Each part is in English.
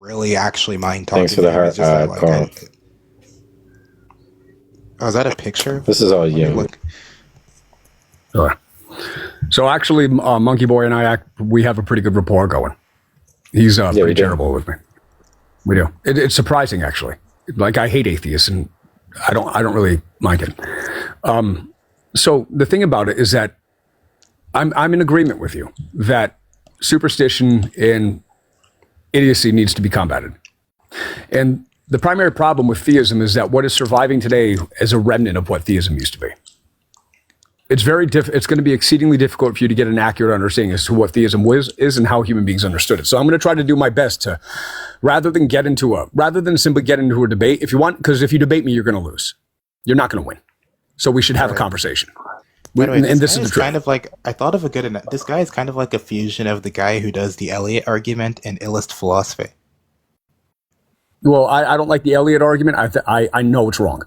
really actually mind talking Thanks for to the him. It's heart, just that, like, Carl. oh, is that a picture? This is all Let me you. look. Sure. So actually, Monkey Boy and we have a pretty good rapport going. He's pretty charitable with me. We do. It's surprising, actually. Like, I hate atheists, and I don't really mind it. So the thing about it is that I'm in agreement with you that superstition and idiocy needs to be combated. And the primary problem with theism is that what is surviving today is a remnant of what theism used to be. It's it's going to be exceedingly difficult for you to get an accurate understanding as to what theism is and how human beings understood it. So I'm going to try to do my best to, rather than simply get into a debate, if you want, because if you debate me, you're going to lose. You're not going to win. So we should have a conversation. By the way, This is the truth. kind of like, I thought of a good, this guy is kind of like a fusion of the guy who does the Eliot argument and illust philosophy. Well, I don't like the Eliot argument. I know it's wrong.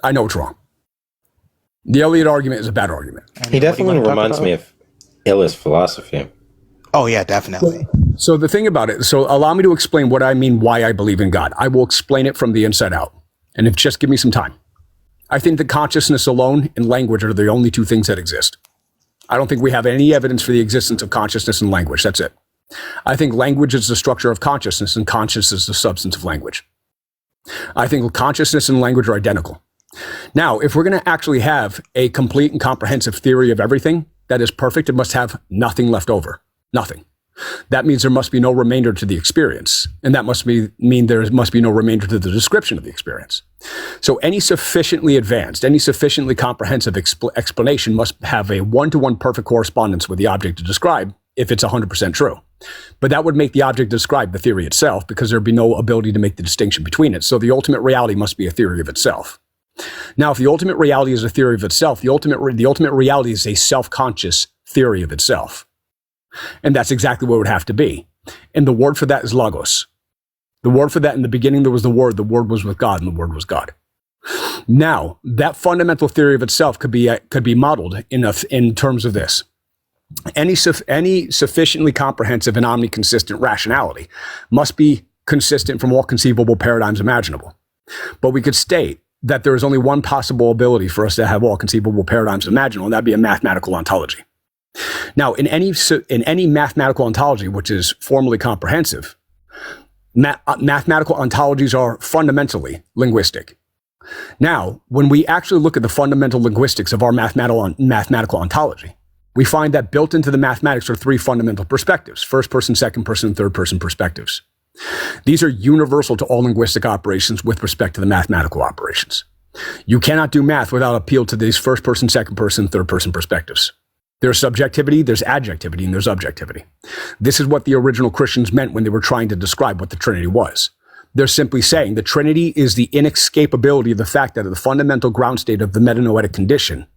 I know it's wrong. The Eliot argument is a bad argument. He definitely reminds me of illust philosophy. Oh, yeah, definitely. So the thing about it, so allow me to explain what I mean, why I believe in God. I will explain it from the inside out. And just give me some time. I think that consciousness alone and language are the only two things that exist. I don't think we have any evidence for the existence of consciousness and language. That's it. I think language is the structure of consciousness and consciousness is the substance of language. I think consciousness and language are identical. Now, if we're going to actually have a complete and comprehensive theory of everything that is perfect, it must have nothing left over. Nothing. That means there must be no remainder to the experience. And that must mean there must be no remainder to the description of the experience. So any sufficiently advanced, any sufficiently comprehensive explanation must have a one-to-one perfect correspondence with the object to describe if it's 100% true. But that would make the object to describe the theory itself because there'd be no ability to make the distinction between it. So the ultimate reality must be a theory of itself. Now, if the ultimate reality is a theory of itself, the ultimate reality is a self-conscious theory of itself. And that's exactly what it would have to be. And the word for that is logos. The word for that, in the beginning, there was the word was with God, and the word was God. Now, that fundamental theory of itself could be modeled in terms of this. Any sufficiently comprehensive and omni-consistent rationality must be consistent from all conceivable paradigms imaginable. But we could state that there is only one possible ability for us to have all conceivable paradigms imaginable, and that'd be a mathematical ontology. Now, in any mathematical ontology, which is formally comprehensive, mathematical ontologies are fundamentally linguistic. Now, when we actually look at the fundamental linguistics of our mathematical ontology, we find that built into the mathematics are three fundamental perspectives: first person, second person, and third person perspectives. These are universal to all linguistic operations with respect to the mathematical operations. You cannot do math without appeal to these first person, second person, third person perspectives. There's subjectivity, there's adjectivity, and there's objectivity. This is what the original Christians meant when they were trying to describe what the Trinity was. They're simply saying the Trinity is the inescapability of the fact that the fundamental ground state of the metanoetic condition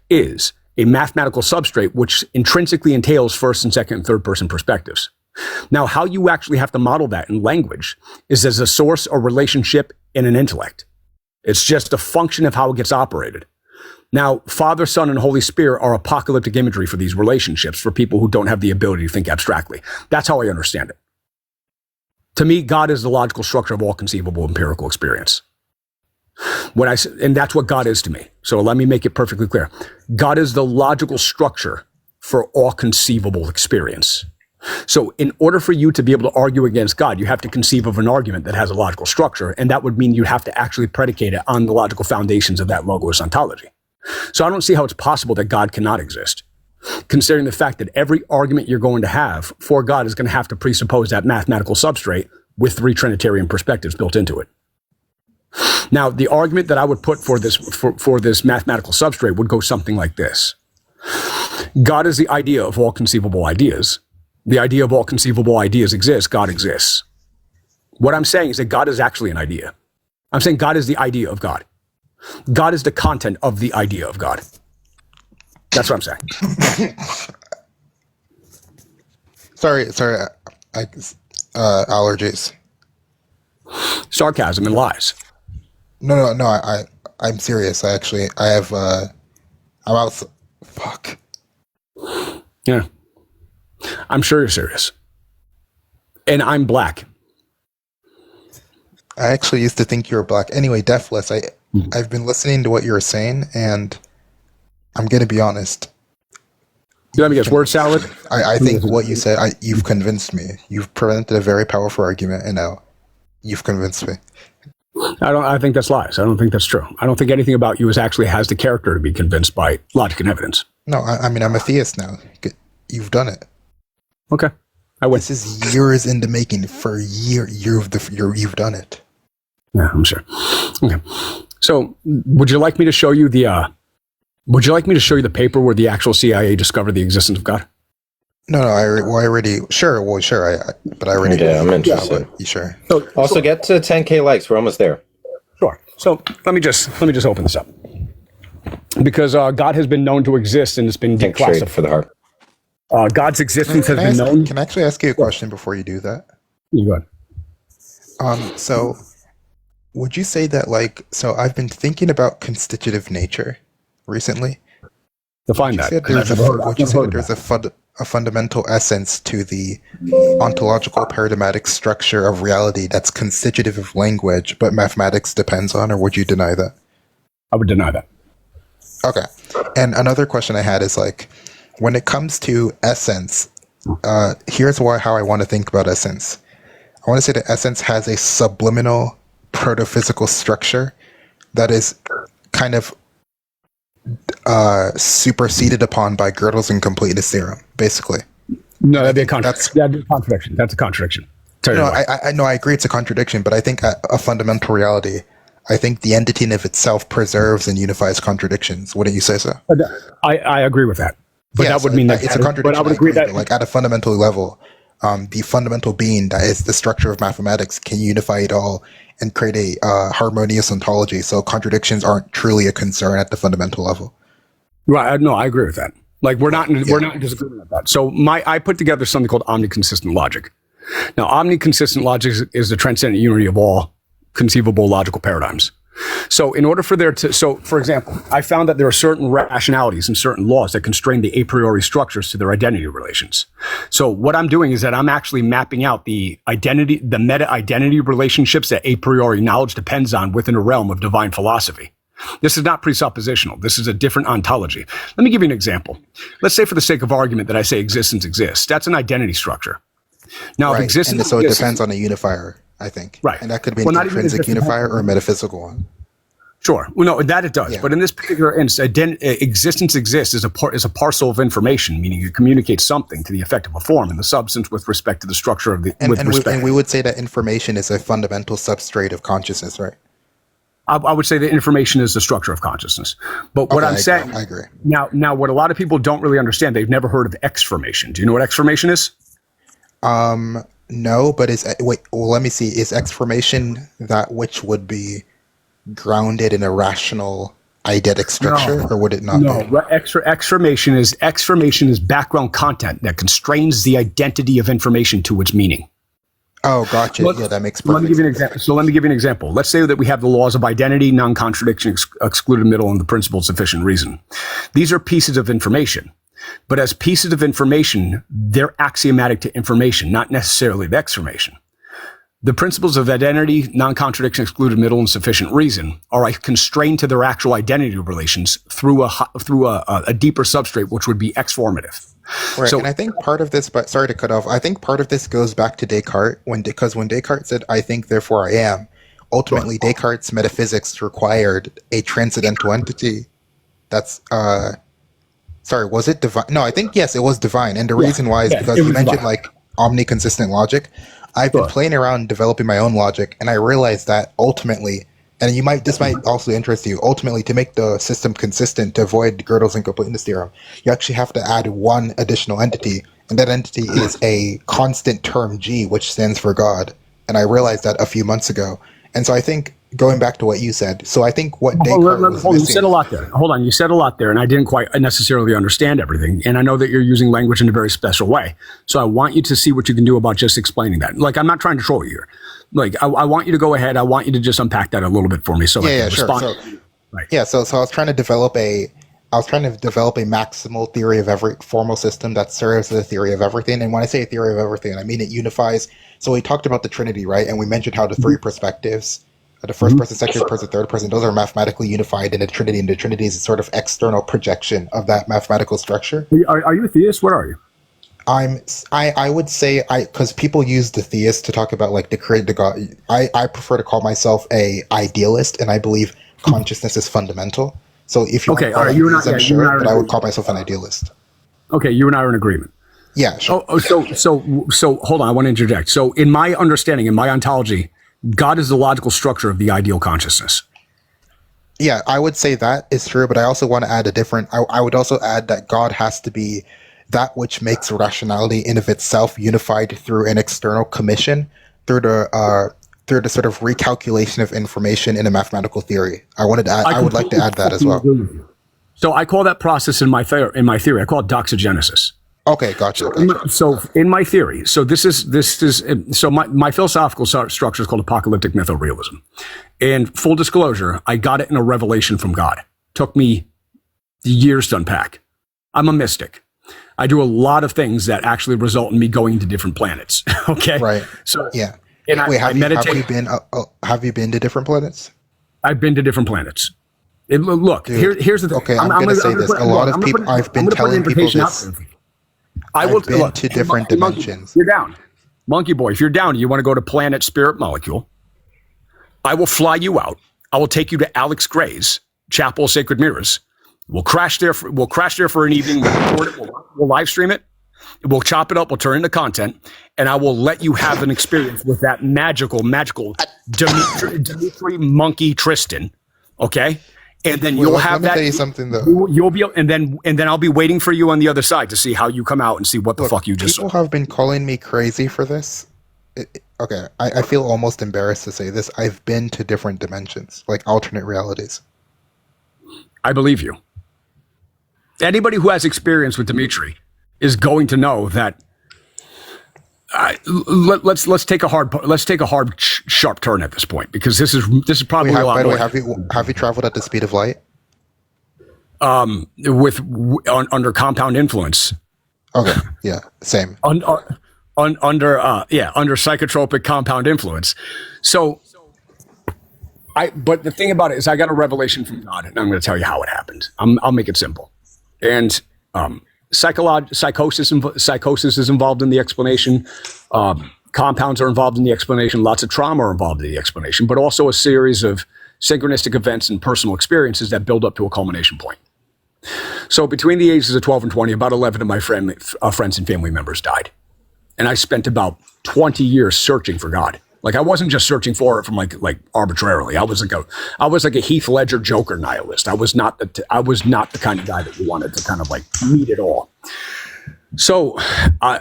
is a mathematical substrate which intrinsically entails first and second and third person perspectives. Now, how you actually have to model that in language is as a source or relationship in an intellect. It's just a function of how it gets operated. Now, Father, Son, and Holy Spirit are apocalyptic imagery for these relationships for people who don't have the ability to think abstractly. That's how I understand it. To me, God is the logical structure of all conceivable empirical experience. And that's what God is to me. So let me make it perfectly clear. God is the logical structure for all conceivable experience. So in order for you to be able to argue against God, you have to conceive of an argument that has a logical structure, and that would mean you have to actually predicate it on the logical foundations of that logos ontology. So I don't see how it's possible that God cannot exist, considering the fact that every argument you're going to have for God is going to have to presuppose that mathematical substrate with three Trinitarian perspectives built into it. Now, the argument that I would put for this mathematical substrate would go something like this. God is the idea of all conceivable ideas. The idea of all conceivable ideas exists. God exists. What I'm saying is that God is actually an idea. I'm saying God is the idea of God. God is the content of the idea of God. That's what I'm saying. Sorry, allergies. Sarcasm and lies. No, I'm serious. I have, I'm out, fuck. Yeah. I'm sure you're serious. And I'm black. I actually used to think you were black. Anyway, Deathless, I've been listening to what you were saying, and I'm going to be honest. Let me guess, word salad? I think what you said, you've convinced me. You've presented a very powerful argument, and now you've convinced me. I think that's lies. I don't think that's true. I don't think anything about you actually has the character to be convinced by logic and evidence. No, I mean, I'm a theist now. You've done it. Okay. I win. This is years in the making. For you've done it. Yeah, I'm sure. Okay. So, would you like me to show you the paper where the actual CIA discovered the existence of God? No, I already. Sure, but I already. Yeah, I'm interested. Yeah, you sure? So, Also, get to 10K likes. We're almost there. Sure. So let me just open this up, because God has been known to exist and it's been Think trade declassified. for the heart. God's existence has been known. Can I actually ask you a question before you do that? You go ahead. So would you say that, like, so I've been thinking about constitutive nature recently. Define that. Would you say that there's a fundamental essence to the ontological paradigmatic structure of reality that's constitutive of language, but mathematics depends on, or would you deny that? I would deny that. Okay. And another question I had is, like, when it comes to essence, here's how I want to think about essence. I want to say that essence has a subliminal proto-physical structure that is kind of superseded upon by Gödel's incompleteness theorem, basically. No, that'd be a contradiction. That'd be a contradiction. That's a contradiction. I agree it's a contradiction, but I think a fundamental reality, I think the entity in of itself preserves and unifies contradictions. Wouldn't you say so? I agree with that. But yes, that would mean that it's a contradiction. But I would agree that, like, at a fundamental level, the fundamental being that is the structure of mathematics can unify it all and create a harmonious ontology. So contradictions aren't truly a concern at the fundamental level. Right. No, I agree with that. Like, we're not in disagreement with that. So I put together something called omni-consistent logic. Now, omni-consistent logic is the transcendent unity of all conceivable logical paradigms. So in order for for example, I found that there are certain rationalities and certain laws that constrain the a priori structures to their identity relations. So what I'm doing is that I'm actually mapping out the meta identity relationships that a priori knowledge depends on within a realm of divine philosophy. This is not presuppositional. This is a different ontology. Let me give you an example. Let's say, for the sake of argument, that I say existence exists. That's an identity structure. Now, right. if existence and so it depends on a unifier, I think. Right. And that could be an intrinsic unifier or a metaphysical one. Sure. Well, no, that it does. Yeah. But in this particular instance, existence exists is a parcel of information, meaning it communicates something to the effect of a form and the substance with respect to the structure of the. And we would say that information is a fundamental substrate of consciousness, right? I would say that information is the structure of consciousness. But what I'm saying, I agree. Now, what a lot of people don't really understand, they've never heard of exformation. Do you know what exformation is? No, but let me see. Is exformation that which would be grounded in a rational eidetic structure, or would it not be? Exformation is background content that constrains the identity of information to its meaning. Oh, gotcha. Yeah, that makes perfect sense. Let me give you an example. So let me give you an example. Let's say that we have the laws of identity, non-contradiction, excluded middle, and the principle of sufficient reason. These are pieces of information. But as pieces of information, they're axiomatic to information, not necessarily the exformation. The principles of identity, non-contradiction, excluded middle, and sufficient reason are constrained to their actual identity relations through a deeper substrate, which would be exformative. Right, So, and I think part of this, but sorry to cut off, I think part of this goes back to Descartes, because when Descartes said, "I think, therefore I am," ultimately Descartes' metaphysics required a transcendental entity that's, sorry, was it divine? No, I think, yes, it was divine, and the reason why is because you mentioned, like, omni-consistent logic. I've been playing around developing my own logic, and I realized that ultimately, and this might also interest you, ultimately, to make the system consistent, to avoid Gödel's incompleteness theorem, you actually have to add one additional entity, and that entity is a constant term G, which stands for God. And I realized that a few months ago. And so I think, going back to what you said, so I think what Descartes was missing... You said a lot there. Hold on, you said a lot there, and I didn't quite necessarily understand everything. And I know that you're using language in a very special way. So I want you to see what you can do about just explaining that. Like, I'm not trying to troll you here. Like, I want you to go ahead. I want you to just unpack that a little bit for me so I can respond. So I was trying to develop a to develop a maximal theory of every formal system that serves as a theory of everything. And when I say a theory of everything, I mean it unifies. So we talked about the Trinity, right? And we mentioned how the three perspectives, the first person, second person, third person, those are mathematically unified in the Trinity, and the Trinity is a sort of external projection of that mathematical structure. Are you a theist? What are you? I would say because people use the theist to talk about like the created God. I prefer to call myself a idealist, and I believe consciousness is fundamental. So if you Okay, want to you and I, I'm sure, but I would call myself an idealist. Okay, you and I are in agreement. Yeah, sure. So hold on, I want to interject. So in my understanding, in my ontology, God is the logical structure of the ideal consciousness. Yeah, I would say that is true, but I also want to add a different. I would also add that God has to be that which makes rationality in of itself unified through an external commission, through the sort of recalculation of information in a mathematical theory. I would like to add that as well. So I call that process in my theory. I call it doxogenesis. Okay, gotcha. So in my theory, so this is so my philosophical structure is called apocalyptic mythorealism. And full disclosure, I got it in a revelation from God. Took me years to unpack. I'm a mystic. I do a lot of things that actually result in me going to different planets. Okay, right. So yeah. And wait, I meditate. Have you been to different planets? I've been to different planets. Look, here's the thing. Okay, I'm going to say this. A lot of people, I've been telling people this. I've been to different dimensions. You're down. Monkey boy, if you're down, you want to go to planet Spirit Molecule, I will fly you out. I will take you to Alex Gray's Chapel of Sacred Mirrors. We'll crash there for an evening. We'll live stream it. We'll chop it up. We'll turn it into content, and I will let you have an experience with that magical Dimitri Monkey Tristan. Okay, and then you'll have that. Let me tell you something though. You'll be, and then I'll be waiting for you on the other side to see how you come out and see what the fuck you just saw. People have been calling me crazy for this. Okay, I feel almost embarrassed to say this. I've been to different dimensions, like alternate realities. I believe you. Anybody who has experience with Dimitri is going to know that. Let's take a hard sharp turn at this point, because this is probably a lot. By the way, have you traveled at the speed of light? Under compound influence. Okay, yeah, same. Under psychotropic compound influence. So but the thing about it is I got a revelation from God, and I'm going to tell you how it happened. I'll make it simple. And psychosis is involved in the explanation. Compounds are involved in the explanation. Lots of trauma are involved in the explanation, but also a series of synchronistic events and personal experiences that build up to a culmination point. So between the ages of 12 and 20, about 11 of my friends and family members died. And I spent about 20 years searching for God. Like, I wasn't just searching for it from like arbitrarily. I was like a Heath Ledger Joker nihilist. I was not the kind of guy that you wanted to kind of like meet it all. So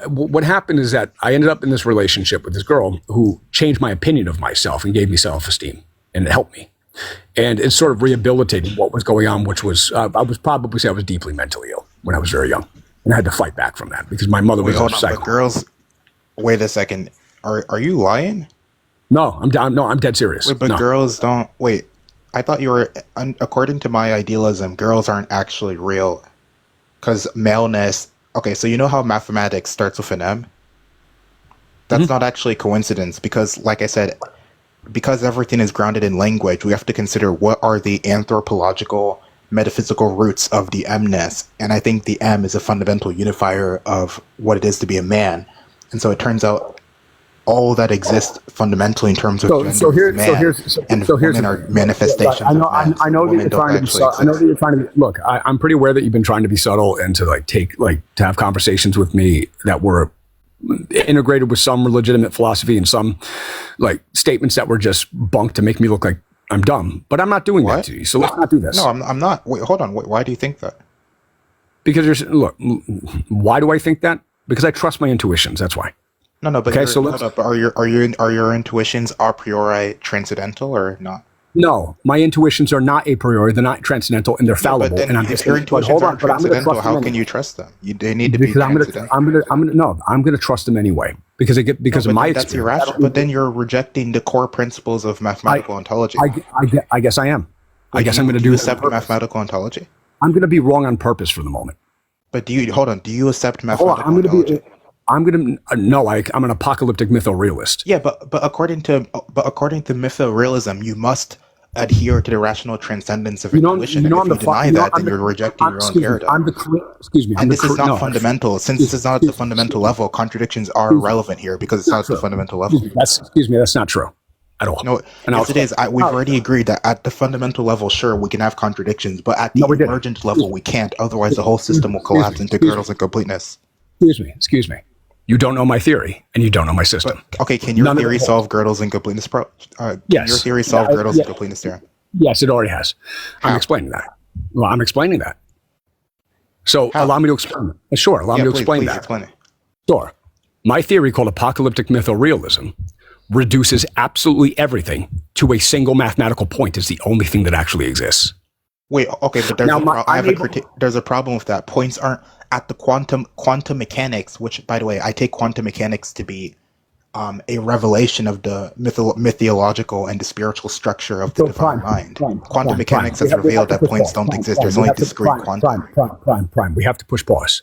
what happened is that I ended up in this relationship with this girl who changed my opinion of myself and gave me self-esteem, and it helped me. And it sort of rehabilitated what was going on, which was I was deeply mentally ill when I was very young, and I had to fight back from that because my mother was a psycho. But girls, wait a second. Are you lying? No, I'm dead serious. Wait, but no. Girls don't. Wait, I thought you were. According to my idealism, girls aren't actually real, because maleness. Okay, so you know how mathematics starts with an M? That's not actually a coincidence, because, like I said, because everything is grounded in language, we have to consider what are the anthropological, metaphysical roots of the M-ness. And I think the M is a fundamental unifier of what it is to be a man. And so it turns out all that exists fundamentally in terms of women are manifestations. I know that you're trying to be subtle. I know that you're trying to be, look. I'm pretty aware that you've been trying to be subtle and to to have conversations with me that were integrated with some legitimate philosophy and some statements that were just bunk to make me look like I'm dumb. But I'm not doing that to you. So let's not do this. No, I'm not. Wait, hold on. Why do you think that? Because why do I think that? Because I trust my intuitions. That's why. No, but okay, so are your intuitions a priori transcendental or not? No, my intuitions are not a priori. They're not transcendental, and they're fallible. But then if your intuitions aren't transcendental, how can you trust them? They need to be transcendental. I'm going to trust them anyway because of my experience. That's irrational. But then you're rejecting the core principles of mathematical ontology. I guess I am. I guess I'm going to do accept mathematical ontology. I'm going to be wrong on purpose for the moment. But do you accept Hold on, mathematical ontology? I'm an apocalyptic mytho-realist. Yeah, but according to mytho-realism, you must adhere to the rational transcendence of intuition. And if you deny that, then you're rejecting your own paradigm. And this is not fundamental. Since this is not at the fundamental level, contradictions are irrelevant here because it's not at the fundamental level. That's not true at all. No, yes, it is. We've already agreed that at the fundamental level, sure, we can have contradictions, but at the emergent level, we can't. Otherwise, the whole system will collapse into girdles and completeness. Excuse me. You don't know my theory, and you don't know my system. But, okay, can your theory solve girdles and completeness? Yes. Your theory solve girdles and completeness theorem? Yes, it already has. I'm explaining that. Well, I'm explaining that. So allow me to explain it. Sure, allow me to explain that. Explain it. Sure. My theory, called apocalyptic mytho-realism, reduces absolutely everything to a single mathematical point as the only thing that actually exists. Wait, okay, but there's a problem with that. Points aren't at the quantum mechanics, which, by the way, I take quantum mechanics to be a revelation of the mythological and the spiritual structure of the divine mind. Quantum mechanics has revealed that points don't exist. There's only discrete quantum. Prime. We have to push pause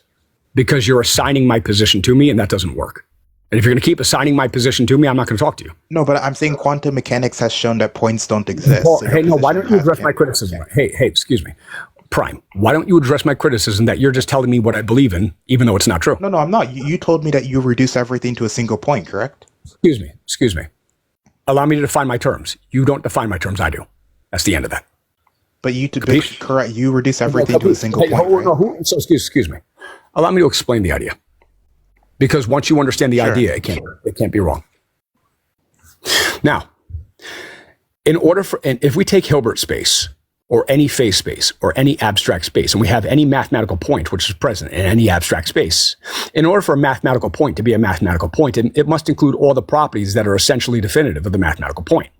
because you're assigning my position to me, and that doesn't work. And if you're going to keep assigning my position to me, I'm not going to talk to you. No, but I'm saying quantum mechanics has shown that points don't exist. Well, why don't you address my criticism? Hey, excuse me. Prime, why don't you address my criticism that you're just telling me what I believe in, even though it's not true? No, I'm not. You told me that you reduce everything to a single point, correct? Excuse me. Allow me to define my terms. You don't define my terms, I do. That's the end of that. But correct. You reduce everything to a single point, right? So excuse me. Allow me to explain the idea. Because once you understand the idea, it can't be wrong. Now, if we take Hilbert space, or any phase space, or any abstract space, and we have any mathematical point which is present in any abstract space, in order for a mathematical point to be a mathematical point, it must include all the properties that are essentially definitive of the mathematical point.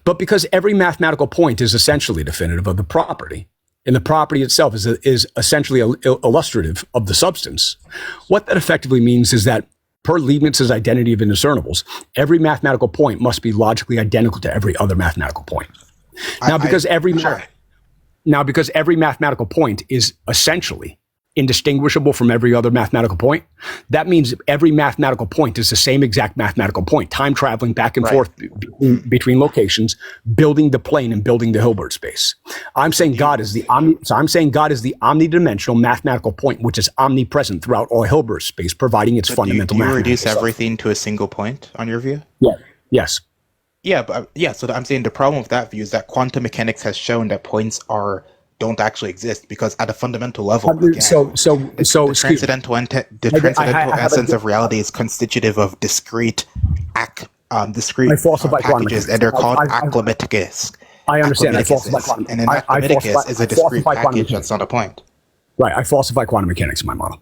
But because every mathematical point is essentially definitive of the property, and the property itself is essentially illustrative of the substance, what that effectively means is that per Leibniz's identity of indiscernibles, every mathematical point must be logically identical to every other mathematical point. Now, because every mathematical point is essentially indistinguishable from every other mathematical point, that means every mathematical point is the same exact mathematical point, time traveling back and forth between locations, building the plane and building the Hilbert space. I'm saying God is the omnidimensional mathematical point, which is omnipresent throughout all Hilbert space, providing its fundamental mathematical. Do you reduce everything to a single point on your view? Yeah. Yes. Yeah, so I'm saying the problem with that view is that quantum mechanics has shown that points don't actually exist because at a fundamental level, again, the transcendental essence of reality is constitutive of discrete packages, and they're called acclimaticus. I understand. I falsify quantum. And an acclimaticus is a discrete package that's not a point. Right. I falsify quantum mechanics in my model.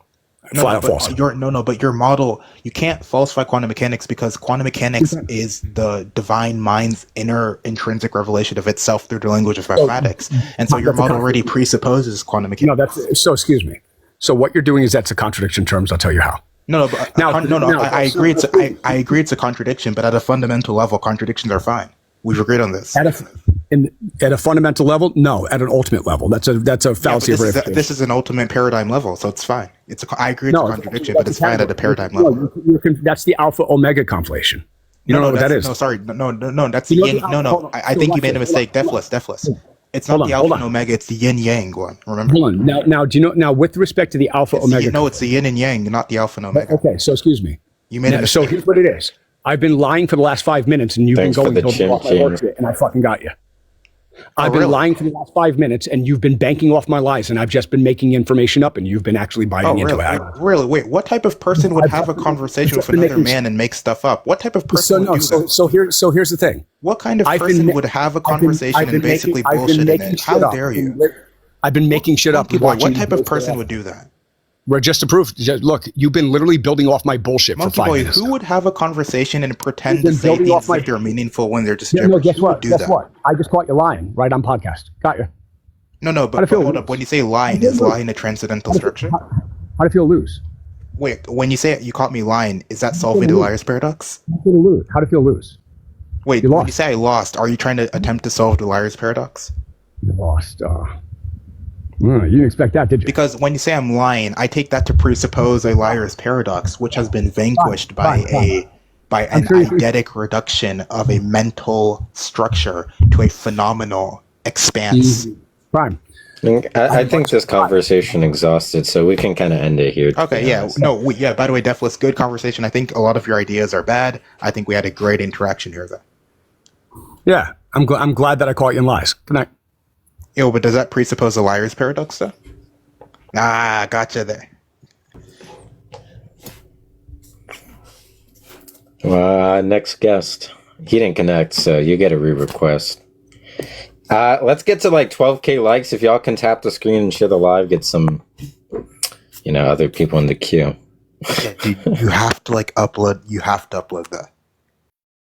But your model, you can't falsify quantum mechanics because quantum mechanics is the divine mind's inner intrinsic revelation of itself through the language of mathematics. And so your model already presupposes quantum mechanics. Excuse me. So what you're doing is that's a contradiction in terms. I'll tell you how. I agree it's a contradiction, but at a fundamental level, contradictions are fine. We've agreed on this. At a fundamental level, no. At an ultimate level, that's a fallacy of verification. This is an ultimate paradigm level, so it's fine. I agree it's a contradiction, but it's fine at a paradigm level. That's the alpha omega conflation. You don't know what that is. No, sorry, no. That's the yin. No. I think you made a mistake. Deathless. It's not the alpha and omega. It's the yin yang one. Remember? Hold on. Now, do you know? Now, with respect to the alpha omega, it's the yin and yang, not the alpha and omega. Okay, so excuse me. You made a mistake. So here's what it is. I've been lying for the last 5 minutes, and you've been going and I fucking got you. I've been lying for the last 5 minutes, and you've been banking off my lies, and I've just been making information up, and you've been actually buying into it. Really? Wait, what type of person would have a conversation with another man and make stuff up? What type of person would do that? So here's the thing. What kind of person would have a conversation and basically bullshit in it? How dare you? I've been making shit up. What type of person would do that? Just to prove, look, you've been literally building off my bullshit for 5 minutes. Who would have a conversation and pretend to say things that are meaningful when they're just gibberish? No, guess what? I just caught you lying right on podcast. Got you. No, but hold up. When you say lying, is lying a transcendental structure? How do you feel lose? Wait, when you say you caught me lying, is that solving the liar's paradox? How do you feel lose? Wait, when you say I lost, are you trying to attempt to solve the liar's paradox? You lost. You didn't expect that, did you? Because when you say I'm lying, I take that to presuppose a liar's paradox, which has been vanquished by an eidetic reduction of a mental structure to a phenomenal expanse. Fine. I think this conversation exhausted, so we can kind of end it here. Okay, yeah. No, by the way, Deathless, good conversation. I think a lot of your ideas are bad. I think we had a great interaction here, though. Yeah, I'm glad that I caught you in lies. Good night. Yo, but does that presuppose a liar's paradox, though? Ah, gotcha there. Next guest. He didn't connect, so you get a re-request. Let's get to like 12K likes. If y'all can tap the screen and share the live, get some, other people in the queue. Yeah, dude, you have to upload that.